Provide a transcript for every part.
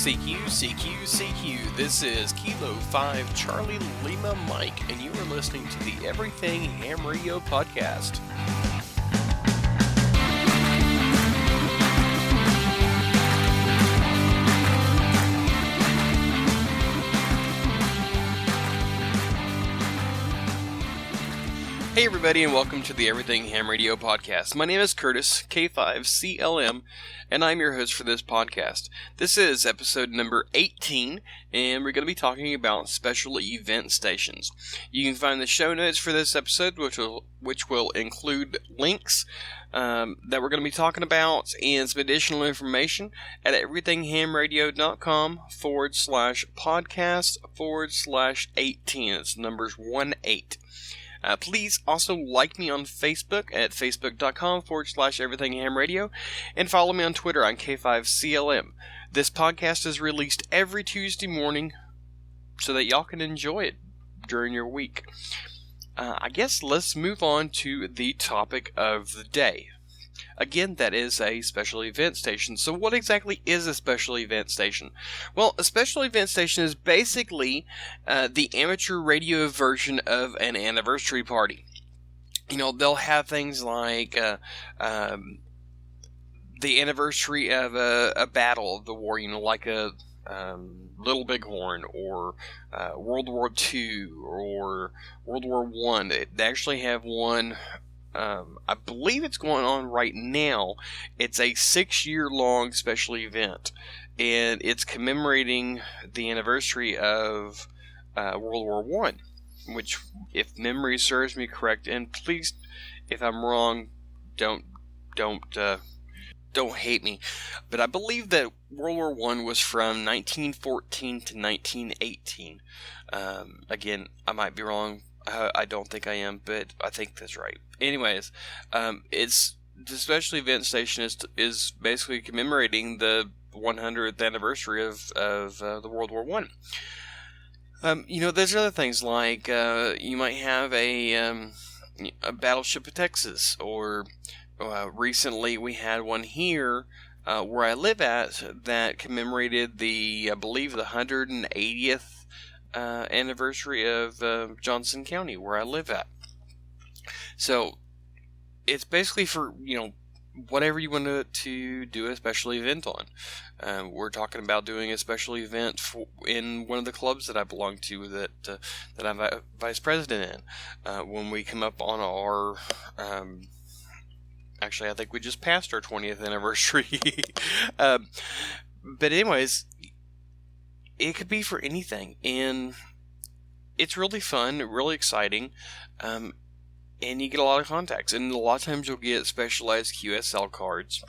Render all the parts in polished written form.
CQ. This is Kilo 5 Charlie Lima Mike, and you are listening to the Everything Ham Radio podcast. Hey everybody, and welcome to the Everything Ham Radio podcast. My name is Curtis, K5CLM, and I'm your host for this podcast. This is episode number 18, and we're going to be talking about special event stations. You can find the show notes for this episode, which will include links that we're going to be talking about and some additional information at everythinghamradio.com/podcast/18. It's numbers 18. Please also like me on Facebook at facebook.com/everythinghamradio and follow me on Twitter on K5CLM. This podcast is released every Tuesday morning so that y'all can enjoy it during your week. I guess let's move on to the topic of the day. Again, that is a special event station. So what exactly is a special event station? Well, a special event station is basically the amateur radio version of an anniversary party. You know, they'll have things like the anniversary of a battle of the war, you know, like a Little Bighorn or World War II or World War I. They actually have one. I believe it's going on right now. It's a 6-year-long special event, and it's commemorating the anniversary of World War I, which, if memory serves me correct, and please, if I'm wrong, don't hate me, but I believe that World War I was from 1914 to 1918. Again, I might be wrong. I don't think I am, but I think that's right. Anyways, it's the special event station is basically commemorating the 100th anniversary of the World War I. You know, there's other things like you might have a Battleship of Texas, or recently we had one here where I live at that commemorated I believe the 180th anniversary of Johnson County, where I live at. So it's basically for, you know, whatever you want to do a special event on. We're talking about doing a special event in one of the clubs that I belong to, that I'm vice president in. When we come up on our actually, I think we just passed our 20th anniversary. But anyways, it could be for anything, and it's really fun, really exciting, and you get a lot of contacts, and a lot of times you'll get specialized QSL cards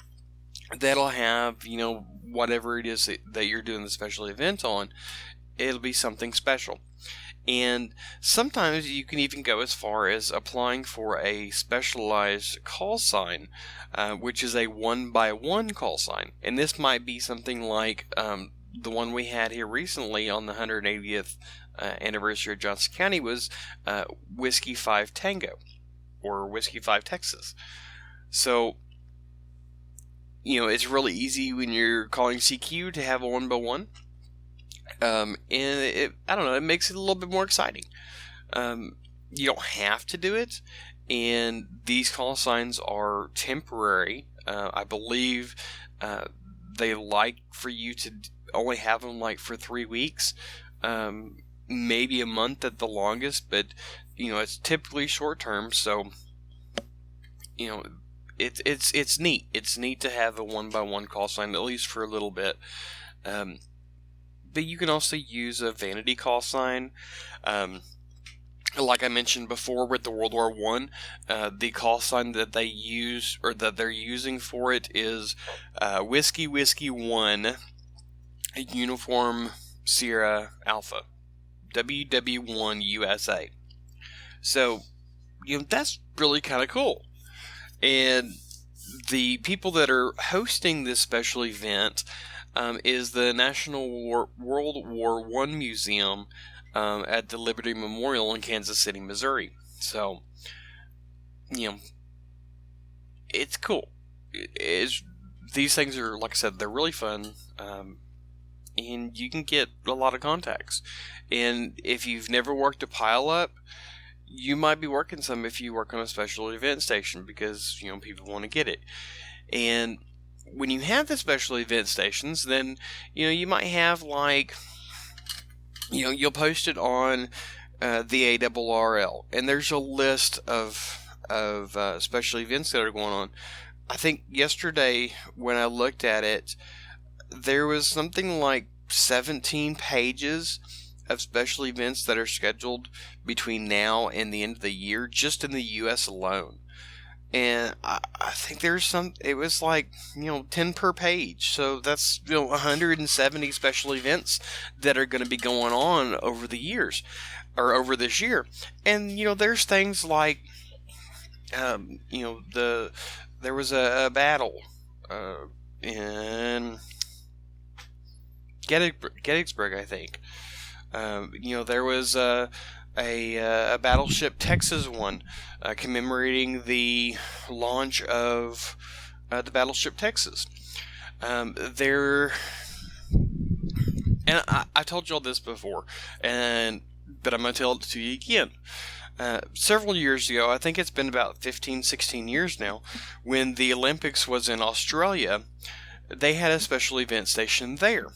that'll have, you know, whatever it is that you're doing the special event on. It'll be something special, and sometimes you can even go as far as applying for a specialized call sign, which is a 1x1 call sign, and this might be something like the one we had here recently on the 180th anniversary of Johnson County was Whiskey 5 Tango, or Whiskey 5 Texas. So, you know, it's really easy when you're calling CQ to have a 1x1. And I don't know, it makes it a little bit more exciting. You don't have to do it, and these call signs are temporary. I believe they like for you to only have them like for 3 weeks, maybe a month at the longest, but you know, it's typically short term. So, you know, it's neat. It's neat to have a 1x1 call sign, at least for a little bit. But you can also use a vanity call sign. Like I mentioned before with the World War I, the call sign that they use, or that they're using for it, is Whiskey 1 Uniform Sierra Alpha, WW1 USA. So, you know, that's really kind of cool. And the people that are hosting this special event is the National World War I Museum at the Liberty Memorial in Kansas City, Missouri. So, you know, it's cool. These things are, like I said, they're really fun. and you can get a lot of contacts. And if you've never worked a pile-up, you might be working some if you work on a special event station, because people want to get it. And when you have the special event stations, then you might have you'll post it on the ARRL, and there's a list of special events that are going on. I think yesterday when I looked at it, there was something like 17 pages of special events that are scheduled between now and the end of the year, just in the U.S. alone. And I think it was 10 per page. So that's 170 special events that are going to be going on over the years, or over this year. And there's things like there was a battle in Gettysburg, I think. There was a Battleship Texas one commemorating the launch of the Battleship Texas. And I told you all this before, but I'm going to tell it to you again. Several years ago, I think it's been about 15, 16 years now, when the Olympics was in Australia, they had a special event station there.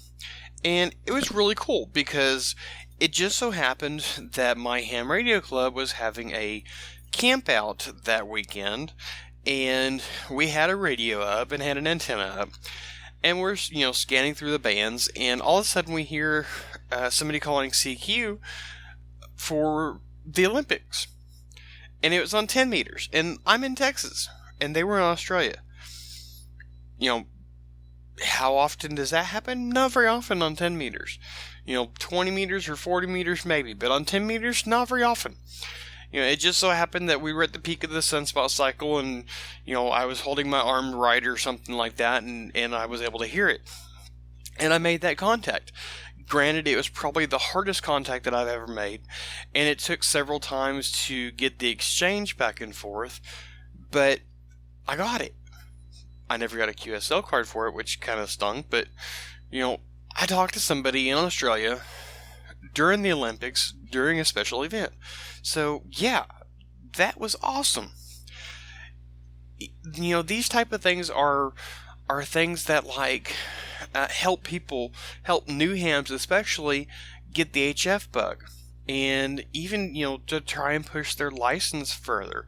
And it was really cool because it just so happened that my ham radio club was having a camp out that weekend, and we had a radio up and had an antenna up, and we're scanning through the bands, and all of a sudden we hear somebody calling CQ for the Olympics, and it was on 10 meters, and I'm in Texas, and they were in Australia. How often does that happen? Not very often on 10 meters. 20 meters or 40 meters maybe, but on 10 meters, not very often. It just so happened that we were at the peak of the sunspot cycle, and I was holding my arm right or something like that, and I was able to hear it, and I made that contact. Granted, it was probably the hardest contact that I've ever made, and it took several times to get the exchange back and forth, but I got it. I never got a QSL card for it, which kind of stung, but, I talked to somebody in Australia during the Olympics, during a special event. So, yeah, that was awesome. These type of things are things that, help new hams especially get the HF bug, and even to try and push their license further.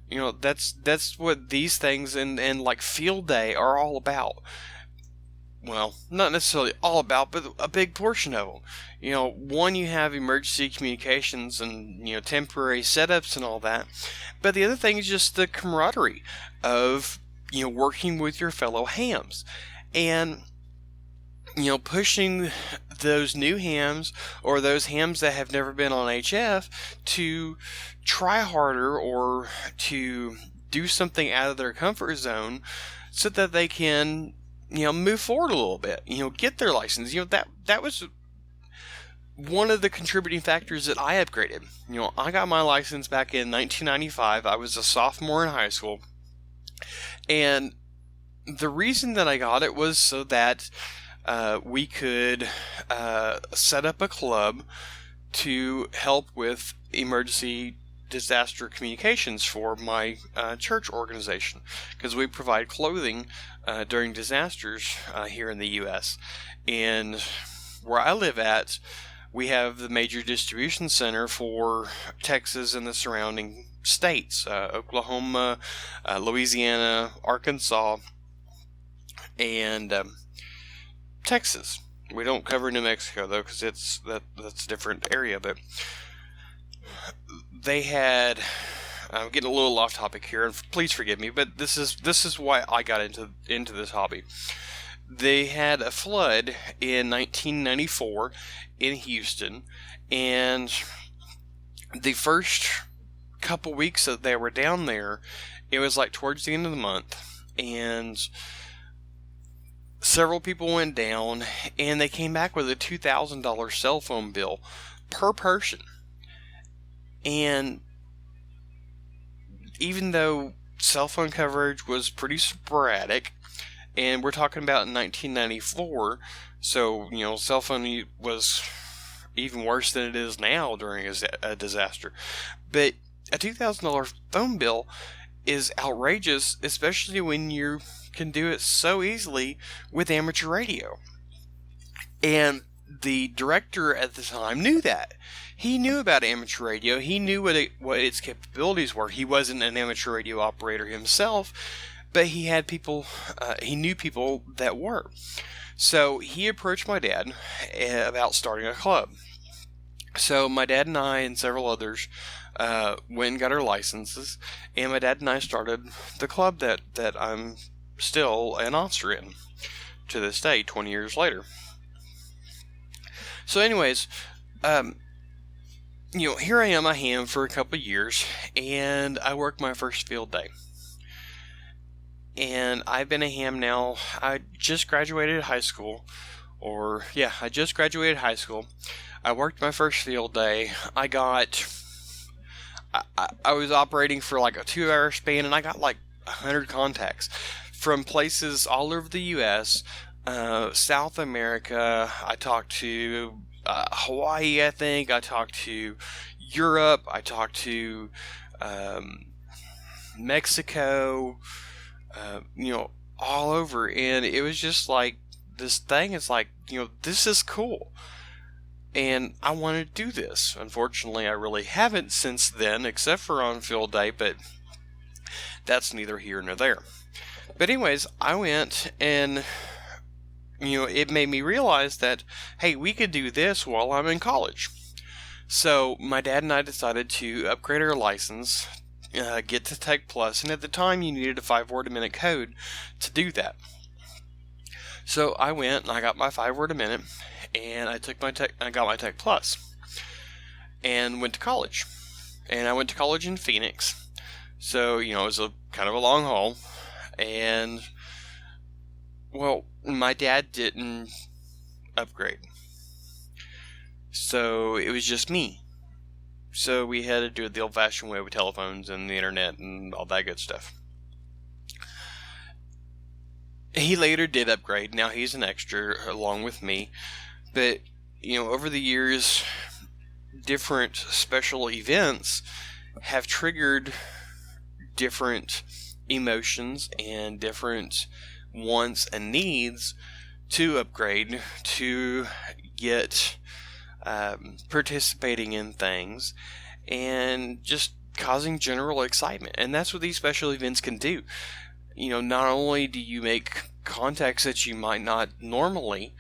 That's what these things and field day are all about. Well, not necessarily all about, but a big portion of them. One, you have emergency communications and temporary setups and all that, but the other thing is just the camaraderie of working with your fellow hams, and pushing those new hams, or those hams that have never been on HF, to try harder or to do something out of their comfort zone so that they can move forward a little bit, get their license. That was one of the contributing factors that I upgraded. I got my license back in 1995. I was a sophomore in high school, and the reason that I got it was so that we could set up a club to help with emergency disaster communications for my church organization, because we provide clothing during disasters here in the U.S. And where I live at, we have the major distribution center for Texas and the surrounding states, Oklahoma, Louisiana, Arkansas, and Texas. We don't cover New Mexico though, because that's a different area. But they had, I'm getting a little off topic here, and please forgive me, but this is why I got into this hobby. They had a flood in 1994 in Houston, and the first couple weeks that they were down there, it was towards the end of the month, and several people went down, and they came back with a $2,000 cell phone bill per person. And even though cell phone coverage was pretty sporadic, and we're talking about in 1994, So, cell phone was even worse than it is now during a disaster. But a $2,000 phone bill is outrageous, especially when you can do it so easily with amateur radio. And the director at the time knew that. He knew about amateur radio. He knew what its capabilities were. He wasn't an amateur radio operator himself, but he had people. He knew people that were. So he approached my dad about starting a club. So my dad and I and several others went and got our licenses, and my dad and I started the club that I'm still an officer in to this day, 20 years later. So anyways, here I am a ham for a couple of years, and I worked my first field day. And I've been a ham now. I just graduated high school. I just graduated high school. I worked my first field day. I was operating for like a 2-hour span, and I got like 100 contacts from places all over the U.S., South America. I talked to Hawaii, I think. I talked to Europe. I talked to Mexico. All over, and it was just like this thing is like, this is cool, and I want to do this. Unfortunately, I really haven't since then, except for on field day, but that's neither here nor there. But anyways, I went, and it made me realize that, hey, we could do this while I'm in college. So my dad and I decided to upgrade our license, get to Tech Plus, and at the time you needed a 5-word a minute code to do that. So I went and I got my 5-word a minute, and I got my Tech Plus, and went to college. And I went to college in Phoenix, so it was a kind of a long haul. And well, my dad didn't upgrade, so it was just me. So we had to do it the old-fashioned way with telephones and the internet and all that good stuff. He later did upgrade. Now he's an extra along with me. But, over the years, different special events have triggered different emotions and different wants and needs to upgrade, to get participating in things, and just causing general excitement. And that's what these special events can do. Not only do you make contacts that you might not normally,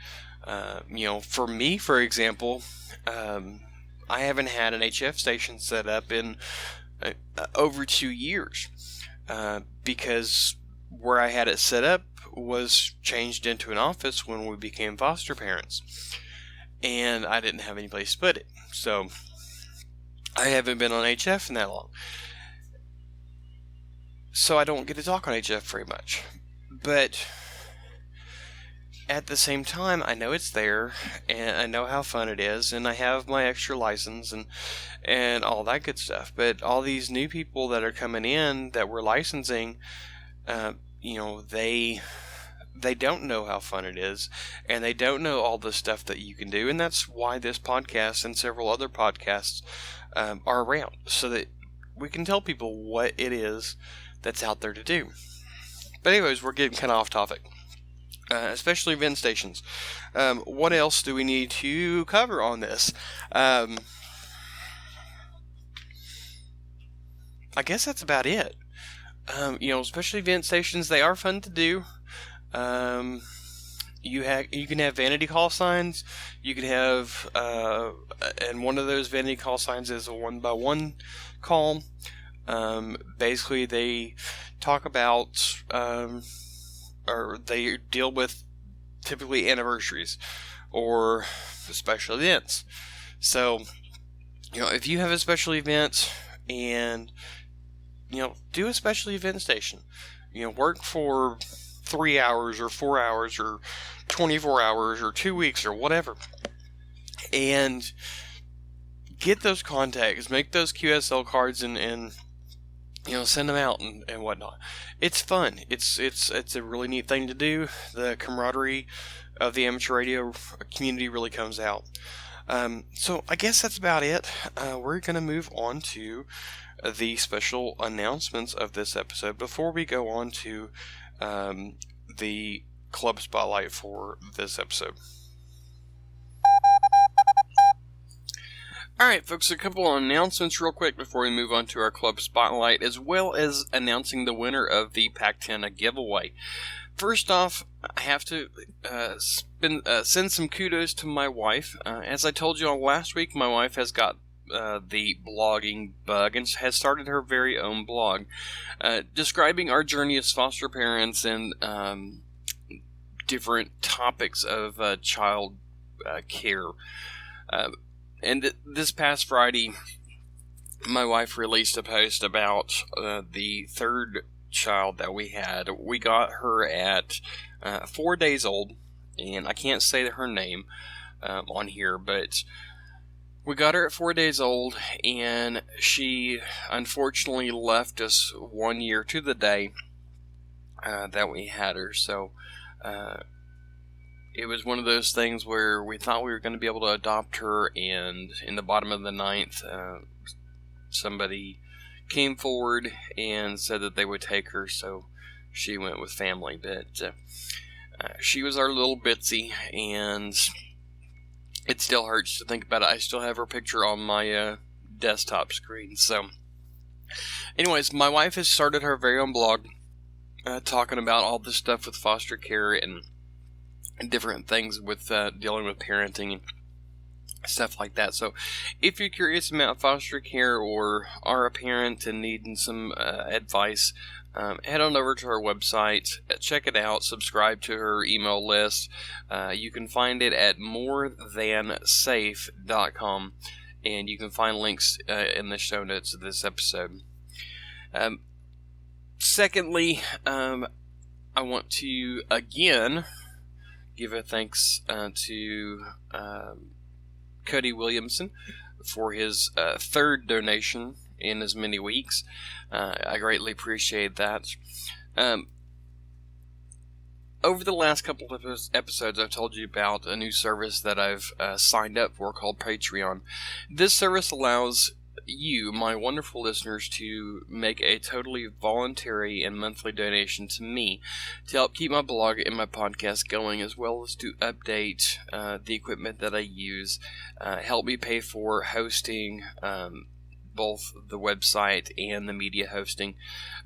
for me, for example, I haven't had an HF station set up in over 2 years, because where I had it set up was changed into an office when we became foster parents, and I didn't have any place to put it. So I haven't been on HF in that long, so I don't get to talk on HF very much. But at the same time, I know it's there, and I know how fun it is, and I have my extra license and all that good stuff. But all these new people that are coming in that we're licensing, they don't know how fun it is, and they don't know all the stuff that you can do. And that's why this podcast and several other podcasts are around, so that we can tell people what it is that's out there to do. But anyways, we're getting kind of off topic. Especially event stations. What else do we need to cover on this? I guess that's about it. Especially event stations, they are fun to do. You can have vanity call signs. You can have, and one of those vanity call signs is a 1-by-1 call. Basically, they talk about, or they deal with typically anniversaries or special events. So, if you have a special event and, do a special event station. Work for 3 hours or 4 hours or 24 hours or 2 weeks or whatever. And get those contacts, make those QSL cards and send them out and whatnot. It's fun. It's a really neat thing to do. The camaraderie of the amateur radio community really comes out. So I guess that's about it. We're going to move on to the special announcements of this episode before we go on to the club spotlight for this episode. Alright, folks, a couple of announcements real quick before we move on to our club spotlight, as well as announcing the winner of the Pac-10 giveaway. First off, I have to send some kudos to my wife. As I told you all last week, my wife has got the blogging bug and has started her very own blog describing our journey as foster parents and different topics of child care. And this past Friday, my wife released a post about the third child that we had. We got her at 4 days old, and I can't say her name on here, but we got her at 4 days old, and she unfortunately left us 1 year to the day that we had her. So it was one of those things where we thought we were going to be able to adopt her, and in the bottom of the ninth, somebody came forward and said that they would take her, so she went with family. But she was our little Bitsy, and it still hurts to think about it. I still have her picture on my desktop screen. So anyways, my wife has started her very own blog talking about all this stuff with foster care and different things with dealing with parenting and stuff like that. So if you're curious about foster care or are a parent and needing some advice, head on over to her website, check it out, subscribe to her email list. You can find it at morethansafe.com, and you can find links in the show notes of this episode. Secondly, I want to again give a thanks to Cody Williamson for his third donation in as many weeks. I greatly appreciate that. Over the last couple of episodes, I've told you about a new service that I've signed up for called Patreon. This service allows you, my wonderful listeners, to make a totally voluntary and monthly donation to me to help keep my blog and my podcast going, as well as to update the equipment that I use, help me pay for hosting both the website and the media hosting,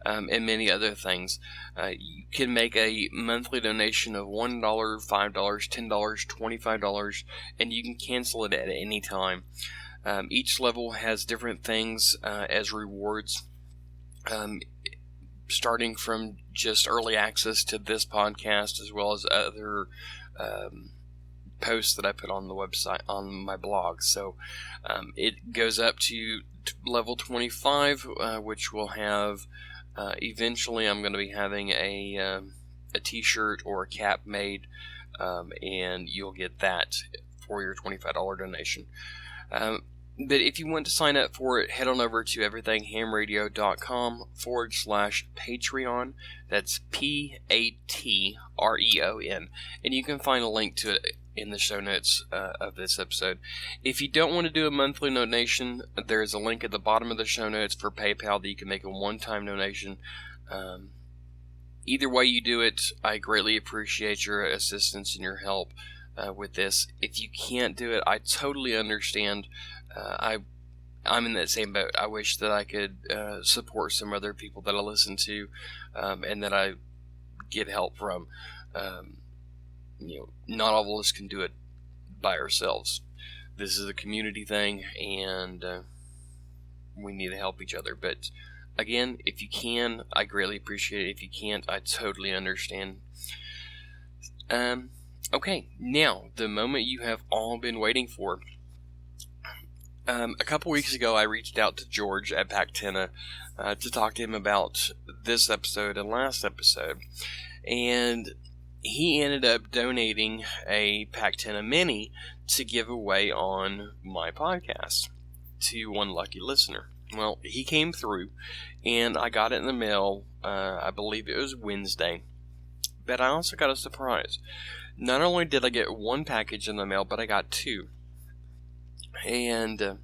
and many other things. You can make a monthly donation of $1, $5, $10, $25, and you can cancel it at any time. Each level has different things as rewards, starting from just early access to this podcast, as well as other posts that I put on the website, on my blog. So it goes up to level 25, which will have, eventually I'm going to be having a t-shirt or a cap made, and you'll get that for your $25 donation. But if you want to sign up for it, head on over to everythinghamradio.com/Patreon. That's Patreon. And you can find a link to it in the show notes of this episode. If you don't want to do a monthly donation, there's a link at the bottom of the show notes for PayPal that you can make a one-time donation. Either way you do it, I greatly appreciate your assistance and your help with this. If you can't do it, I totally understand. I'm in that same boat. I wish that I could support some other people that I listen to and that I get help from. Not all of us can do it by ourselves. This is a community thing, and we need to help each other. But again, if you can, I greatly appreciate it. If you can't, I totally understand. Okay, now, the moment you have all been waiting for. A couple weeks ago, I reached out to George at Pac-10 to talk to him about this episode and last episode, and he ended up donating a Pac-10 Mini to give away on my podcast to one lucky listener. Well, he came through, and I got it in the mail, I believe it was Wednesday. But I also got a surprise. Not only did I get one package in the mail, but I got two. And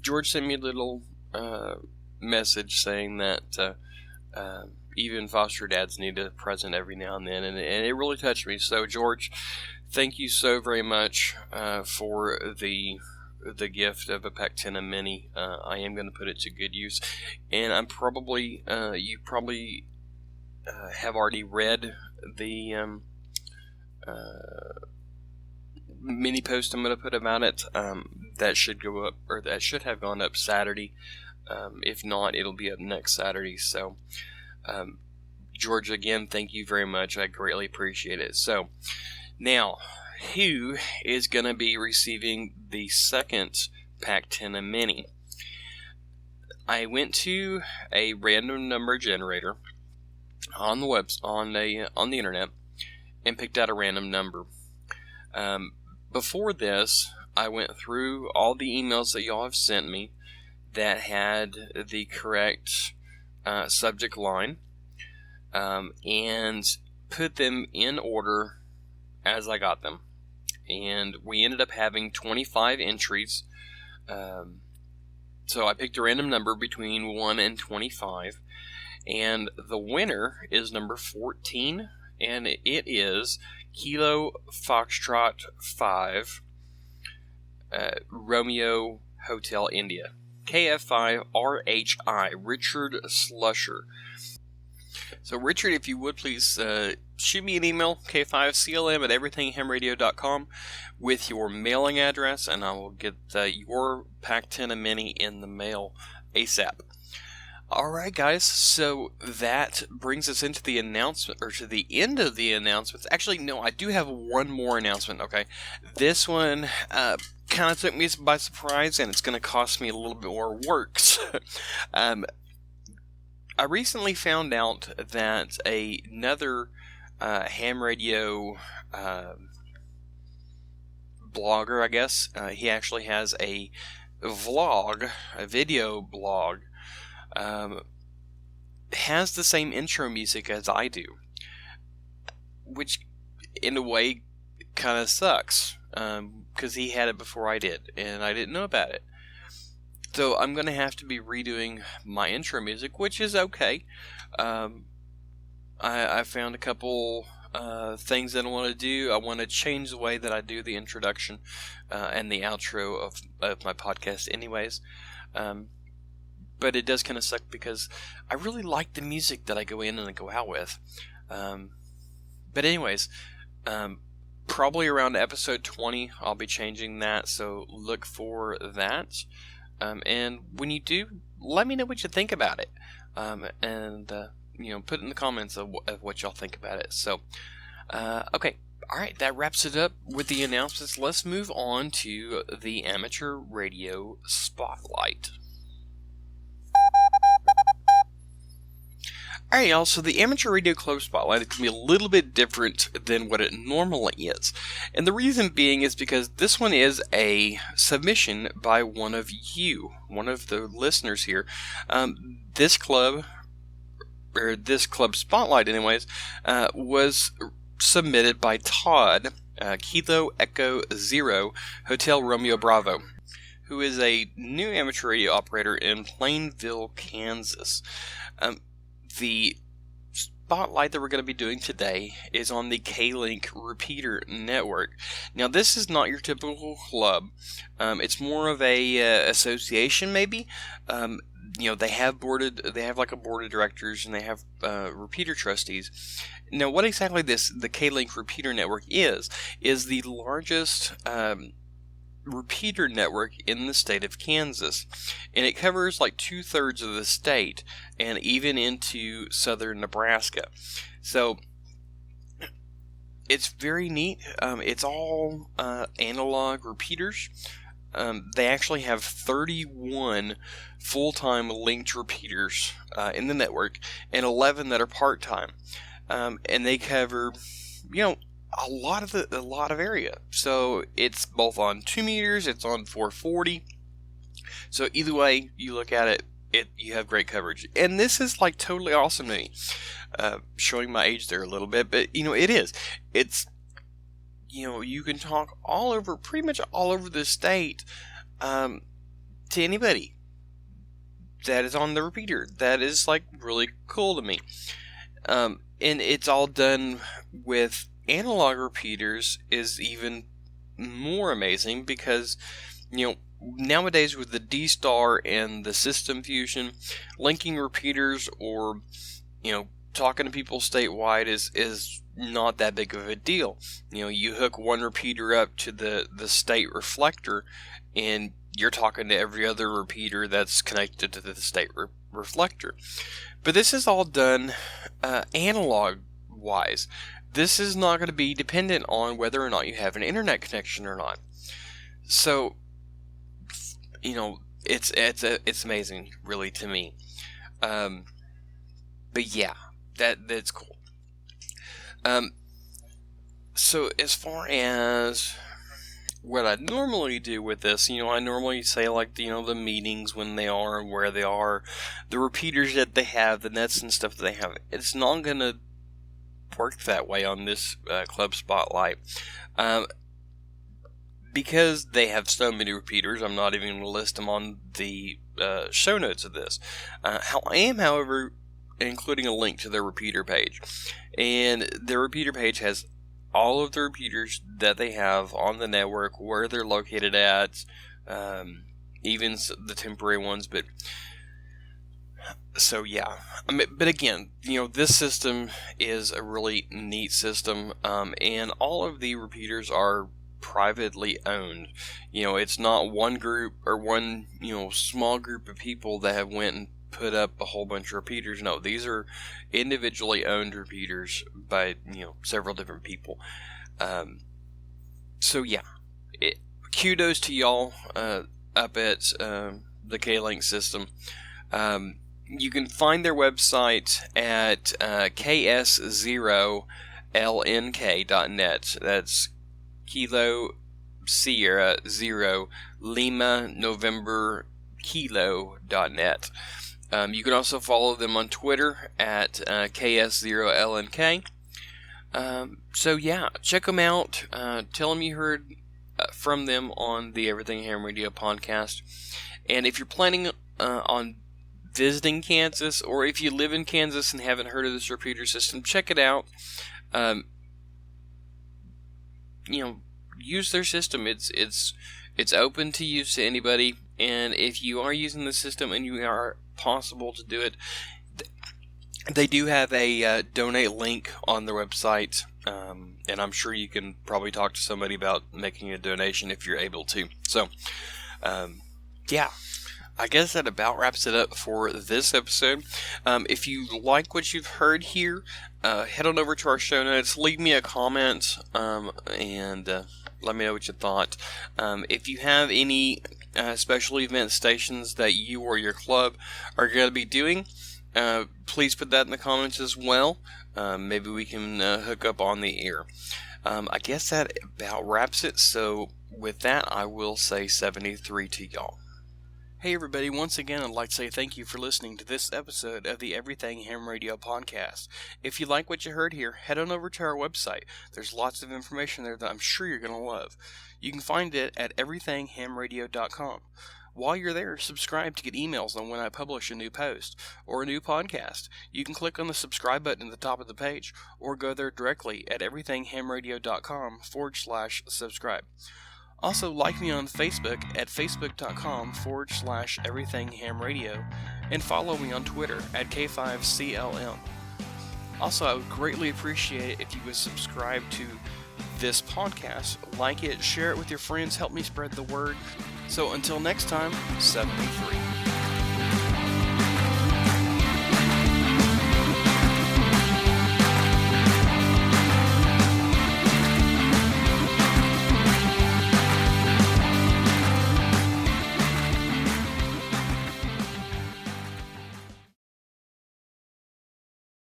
George sent me a little message saying that even foster dads need a present every now and then, and it really touched me. So, George, thank you so very much for the gift of a Pactina Mini. I am going to put it to good use, and I'm probably you probably have already read the mini post I'm going to put about it. That should go up, or that should have gone up Saturday. If not, it'll be up next Saturday. So, George, again, thank you very much. I greatly appreciate it. So, now, who is going to be receiving the second Pactina Mini? I went to a random number generator on the internet and picked out a random number. Before this, I went through all the emails that y'all have sent me that had the correct subject line, and put them in order as I got them. And we ended up having 25 entries. So I picked a random number between 1 and 25. And the winner is number 14. And it is Kilo Foxtrot 5 Romeo Hotel India. KF5RHI, Richard Slusher. So, Richard, if you would please shoot me an email, k5clm@everythinghamradio.com, with your mailing address, and I will get your Pactina Mini in the mail ASAP. Alright, guys, so that brings us into the announcement, or to the end of the announcements. Actually, no, I do have one more announcement, okay? This one kind of took me by surprise, and it's going to cost me a little bit more work. I recently found out that another ham radio blogger, I guess, he actually has a vlog, a video blog, has the same intro music as I do, which in a way kind of sucks, because he had it before I did, and I didn't know about it. So I'm going to have to be redoing my intro music, which is okay. I found a couple things that I want to do. I want to change the way that I do the introduction and the outro of my podcast anyways. But it does kind of suck because I really like the music that I go in and I go out with. But anyways, probably around episode 20, I'll be changing that, so look for that. And when you do, let me know what you think about it. And put in the comments of what y'all think about it. So, okay. Alright, that wraps it up with the announcements. Let's move on to the Amateur Radio Spotlight. Alright, y'all, so the Amateur Radio Club Spotlight is going to be a little bit different than what it normally is. And the reason being is because this one is a submission by one of you, one of the listeners here. This club Spotlight anyways, was submitted by Todd, Kilo Echo Zero, Hotel Romeo Bravo, who is a new amateur radio operator in Plainville, Kansas. The spotlight that we're going to be doing today is on the K-Link repeater network. Now, this is not your typical club. It's more of a association, maybe. They have like a board of directors, and they have repeater trustees. Now, what exactly the K-Link repeater network is the largest repeater network in the state of Kansas, and it covers like 2/3 of the state and even into southern Nebraska. So it's very neat. It's all analog repeaters. They actually have 31 full-time linked repeaters in the network and 11 that are part-time, and they cover a lot of area. So it's both on 2 meters, it's on 440, So either way you look at it, you have great coverage. And this is like totally awesome to me. Showing my age there a little bit, but it is. It's, you can talk pretty much all over the state, to anybody that is on the repeater. That is like really cool to me. And it's all done with analog repeaters is even more amazing because, nowadays with the D-Star and the System Fusion, linking repeaters or, talking to people statewide is not that big of a deal. You hook one repeater up to the state reflector and you're talking to every other repeater that's connected to the state reflector. But this is all done analog-wise. This is not going to be dependent on whether or not you have an internet connection or not. So, it's amazing, really, to me. But yeah, that's cool. So as far as what I normally do with this, I normally say like the meetings when they are and where they are, the repeaters that they have, the nets and stuff that they have. It's not gonna work that way on this Club Spotlight. Because they have so many repeaters, I'm not even going to list them on the show notes of this. I am, however, including a link to their repeater page. And their repeater page has all of the repeaters that they have on the network, where they're located at, even the temporary ones. But so yeah, but again, this system is a really neat system, and all of the repeaters are privately owned. It's not one group or one small group of people that have went and put up a whole bunch of repeaters. No, these are individually owned repeaters by several different people. So yeah, kudos to y'all up at the K-Link system. You can find their website at ks0lnk.net. That's Kilo Sierra 0 Lima November Kilo.net. You can also follow them on Twitter at ks0lnk. So yeah, check them out. Tell them you heard from them on the Everything Ham Radio podcast. And if you're planning on visiting Kansas, or if you live in Kansas and haven't heard of this repeater system, check it out. Use their system. It's open to use to anybody, and if you are using the system and you are possible to do it, they do have a donate link on their website, and I'm sure you can probably talk to somebody about making a donation if you're able to. So, yeah. I guess that about wraps it up for this episode. If you like what you've heard here, head on over to our show notes, leave me a comment, and let me know what you thought. If you have any special event stations that you or your club are going to be doing, please put that in the comments as well. Maybe we can hook up on the air. I guess that about wraps it. So with that, I will say 73 to y'all. Hey everybody, once again I'd like to say thank you for listening to this episode of the Everything Ham Radio podcast. If you like what you heard here, head on over to our website. There's lots of information there that I'm sure you're going to love. You can find it at everythinghamradio.com. While you're there, subscribe to get emails on when I publish a new post or a new podcast. You can click on the subscribe button at the top of the page, or go there directly at everythinghamradio.com/subscribe. Also, like me on Facebook at facebook.com/everythinghamradio, and follow me on Twitter at K5CLM. Also, I would greatly appreciate it if you would subscribe to this podcast, like it, share it with your friends, help me spread the word. So until next time, 73.